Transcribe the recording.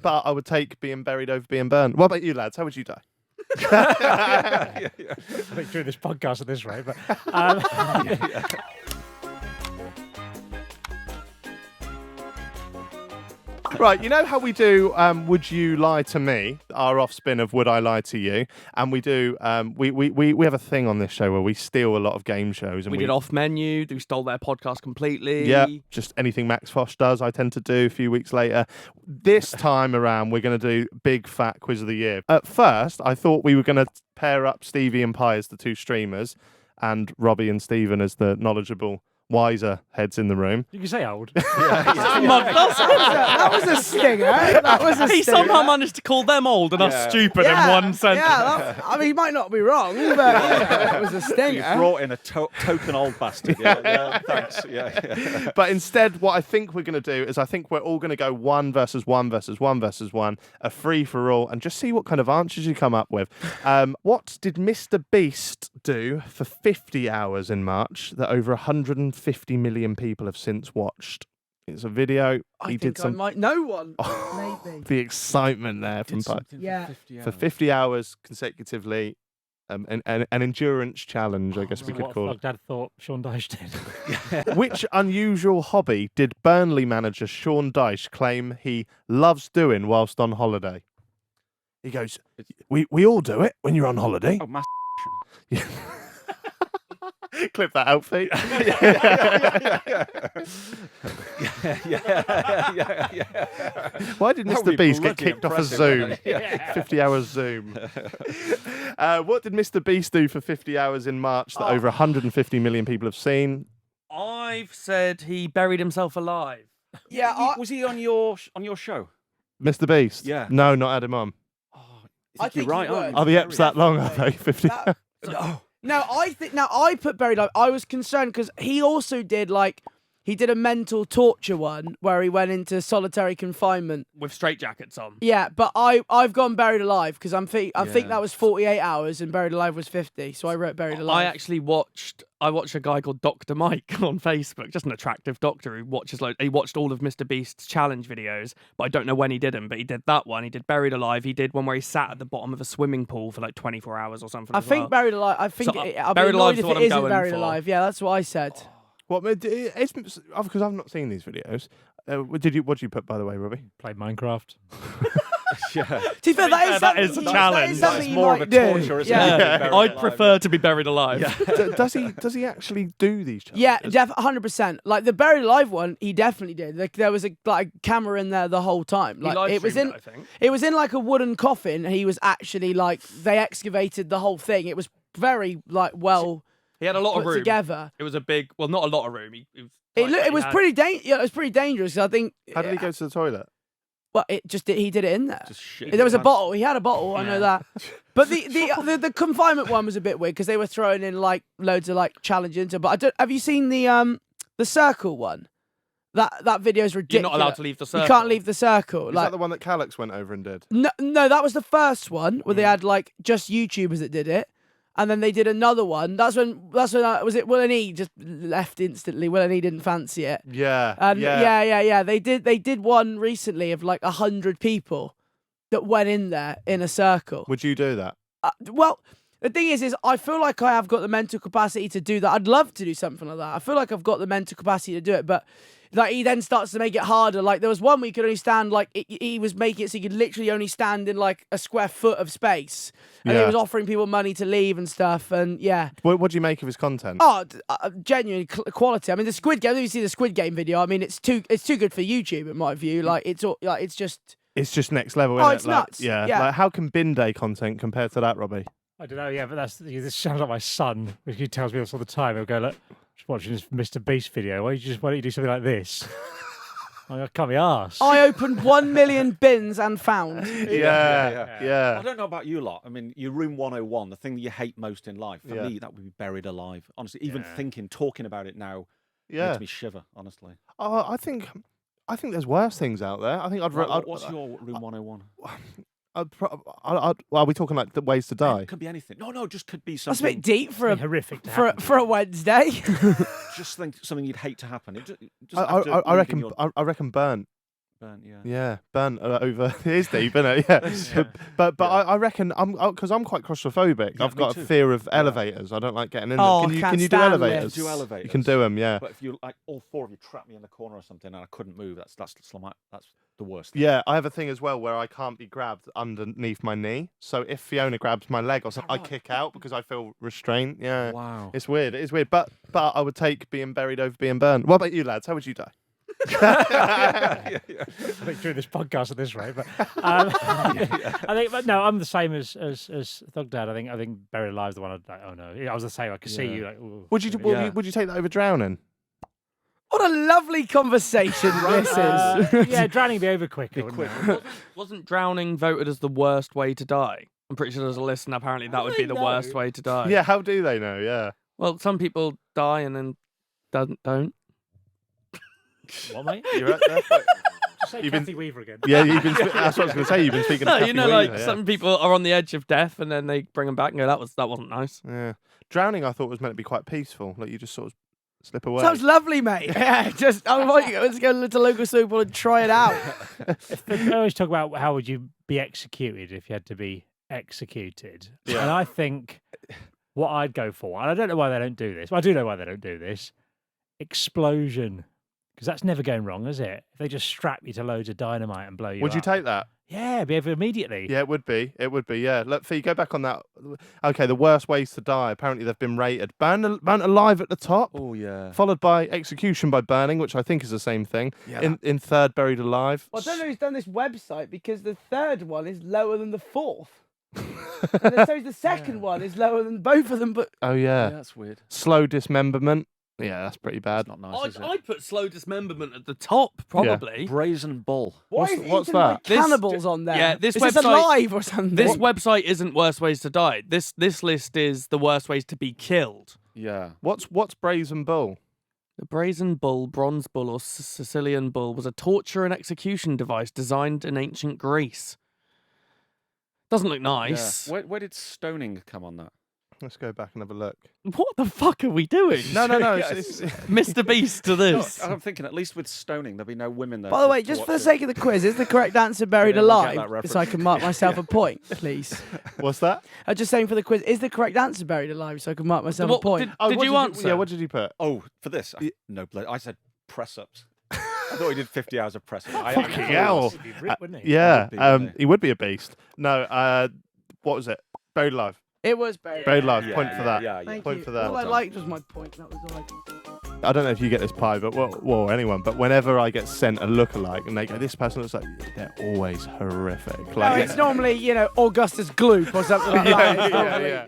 but I would take being buried over being burned. What about you, lads? How would you die? I think doing this podcast at this rate, but Right, you know how we do Would You Lie to Me, our off-spin of Would I Lie to You? And we do, we have a thing on this show where we steal a lot of game shows. And we did Off Menu, we stole their podcast completely. Yeah, just anything Max Fosh does, I tend to do a few weeks later. This time around, we're going to do Big Fat Quiz of the Year. At first, I thought we were going to pair up Stevie and Pi as the two streamers and Robbie and Stephen as the knowledgeable, wiser heads in the room. you can say old. That was a stinger. That was a He stinger. somehow managed to call them old and us stupid in one sentence. I mean, he might not be wrong, but that was a You stinger. brought in a token old bastard. Yeah, thanks. Yeah. But instead, what I think we're going to do is I think we're all going to go 1 versus 1 versus 1 versus 1, a free-for-all, and just see what kind of answers you come up with. What did Mr. Beast do for 50 hours in March that over 150 million people have since watched? It's a video. I think I might know one. Maybe. The excitement there from Pi. Yeah. For 50 hours consecutively, an endurance challenge, I guess we could call it. Thogdad thought Sean Dyche did. Which unusual hobby did Burnley manager Sean Dyche claim he loves doing whilst on holiday? He goes, we all do it when you're on holiday. Oh, mass. Clip that out, Pete. Why did Mr. Beast get kicked off a Zoom? 50 hours Zoom. What did Mr. Beast do for 50 hours in March that over 150 million people have seen? I've said he buried himself alive. Yeah, Was he on your show? Mr. Beast? Yeah. No, not had him on. I think you're right. he would. aren't Are the eps that long, are they? 50 That- No, I think I put buried alive. I was concerned because he also did he did a mental torture one where he went into solitary confinement With straitjackets on. Yeah, but I've gone buried alive because I think that was 48 hours and buried alive was 50. So I wrote buried alive. I actually watched a guy called Dr. Mike on Facebook, just an attractive doctor who watches he watched all of Mr. Beast's challenge videos, but I don't know when he did them, but he did that one. He did Buried Alive. He did one where he sat at the bottom of a swimming pool for 24 hours or something. I think buried alive. I think So, I'll be Buried annoyed Alive's if the one it I'm isn't going buried for. alive. Yeah, that's what I said. What? Because I've not seen these videos. What did you put, by the way, Robbie? Played Minecraft. Yeah. To be fair, that is a challenge. That That's is something more you of a might do. torture, isn't Yeah. it? Yeah, Buried I'd alive. prefer to be buried alive. Does he actually do these challenges? Yeah, 100%. Like the buried alive one, he definitely did. Like there was a camera in there the whole time. He Like live it was streamed in, I think. it was in like a wooden coffin. He was actually they excavated the whole thing. It was very well He had a lot of put room. together. It was a big, well, not a lot of room. It was pretty it was pretty dangerous. I think. How did he go to the toilet? Well, he did it in there. Just shit. There was a bottle. He had a bottle. I Yeah. know that. But the confinement one was a bit weird because they were throwing in loads of challenges into. But have you seen the circle one? That video is ridiculous. You're not allowed to leave the circle. You can't leave the circle. Is that the one that Calix went over and did? No, that was the first one where they had just YouTubers that did it, and then they did another one. That's when was it Will and E just left instantly. Will and E didn't fancy it. Yeah. And yeah. They did one recently of 100 people that went in there in a circle. Would you do that? Well, the thing is I feel like I have got the mental capacity to do that. I'd love to do something like that. I feel like I've got the mental capacity to do it, but he then starts to make it harder. There was one where you could only stand he was making it so you could literally only stand in a square foot of space, and he was offering people money to leave and stuff. And yeah, What do you make of his content? oh, genuine quality. I mean, the Squid Game. Have you seen the Squid Game video? I mean, it's too good for YouTube in my view. It's just. It's just next level, Oh, isn't it's it? nuts. Yeah. Yeah. How can bin day content compare to that, Robbie? I don't know, yeah, but this sounds like my son, which he tells me this all the time. He'll go, look, just watching this Mr. Beast video. Why don't you do something like this? I can't be arsed. I opened 1 million bins and found. Yeah. I don't know about you lot. I mean, your room 101, the thing that you hate most in life, for me, that would be buried alive. Honestly, even talking about it now makes me shiver, honestly. Oh, I think there's worse things out there. I think What's your room 101? are we talking the ways to die? It could be anything. No, just could be That's something. a bit deep for horrific to for happen. for a Wednesday. Just think something you'd hate to happen. I reckon burnt. Burnt, yeah. Yeah, burnt over. It is deep, isn't it? Yeah. But I reckon because I'm quite claustrophobic. Yeah, I've me got too. a fear of elevators. I don't like getting in there. Oh, Can you can't do stand elevators? lifts. Do elevators. You can do them, yeah. But if you like all four of you trap me in the corner or something and I couldn't move, that's the worst. Yeah, I have a thing as well where I can't be grabbed underneath my knee. So if Fiona grabs my leg or something, I kick out because I feel restrained. Yeah. Wow. It's weird. It is weird. But I would take being buried over being burned. What about you, lads? How would you die? I think during this podcast at this rate, but I think, but no, I'm the same as Thogdad. I think buried alive is the one. I'd like, oh no, I was the same. I could see you like. Ooh. Would you take that over drowning? What a lovely conversation this is. Yeah, drowning would be over quicker. Wasn't drowning voted as the worst way to die? I'm pretty sure there's a list, and apparently that would be the worst way to die. Yeah, how do they know? Yeah. Well, some people die and then don't. What, mate? You're right there. Just say You've Kathy Weaver again. Yeah, that's what I was going to say. You've been speaking No, to you Kathy know, Weaver, like yeah. some people are on the edge of death, and then they bring them back and go, that wasn't nice. Yeah. Drowning, I thought, was meant to be quite peaceful. Like, you just sort of slip away. Sounds lovely, mate. Yeah, just let's go to local super and try it out. I always talk about how would you be executed if you had to be executed. Yeah. And I think what I'd go for, and I don't know why they don't do this, but I do know why they don't do this, explosion. Because that's never going wrong, is it? If they just strap you to loads of dynamite and blow you Would you up. take that? Yeah, be over immediately. Yeah, it would be. It would be, yeah. Look, Fee, go back on that. Okay, the worst ways to die. Apparently, they've been rated. Burnt alive at the top. Oh, yeah. Followed by execution by burning, which I think is the same thing. Yeah, In third, buried alive. Well, I don't know who's done this website because the third one is lower than the fourth. And then so the second one is lower than both of them. But Oh, Yeah, yeah. that's weird. Slow dismemberment. Yeah, that's pretty bad. That's not nice, is it? I'd put slow dismemberment at the top, probably. Brazen bull. why What's- is what's eaten by that? cannibals on there? Yeah, this is this website- alive or something? This website isn't worst ways to die. This list is the worst ways to be killed. Yeah. What's brazen bull? The brazen bull, bronze bull, or Sicilian bull was a torture and execution device designed in ancient Greece. Doesn't look nice. Yeah. Where did stoning come on that? Let's go back and have a look. What the fuck are we doing? No. Yes. Mr. Beast to this. I'm thinking at least with stoning there'll be no women there. By the way, to just watch for the it. sake of the quiz, is the correct answer buried Yeah, we'll get alive? that reference. So I can mark myself a point, please. What's that? I'm just saying for the quiz, is the correct answer buried alive? So I can mark myself a What point. did what you answer? Yeah, what did you put? Oh, for this? No, I said press ups. I thought he did 50 hours of press ups. Fucking hell. He'd be ripped, wouldn't he? Yeah, would be, wouldn't he would be a beast. No, what was it? Buried alive. It was buried. Buried alive. Yeah, point for that. Yeah, Thank Point you. for that. All I done. liked was my point. That was all I could. I don't know if you get this pie, but anyone. But whenever I get sent a lookalike and they go, this person looks like, they're always horrific. No, it's normally, Augustus Gloop or something like that. It's Yeah, normally- yeah.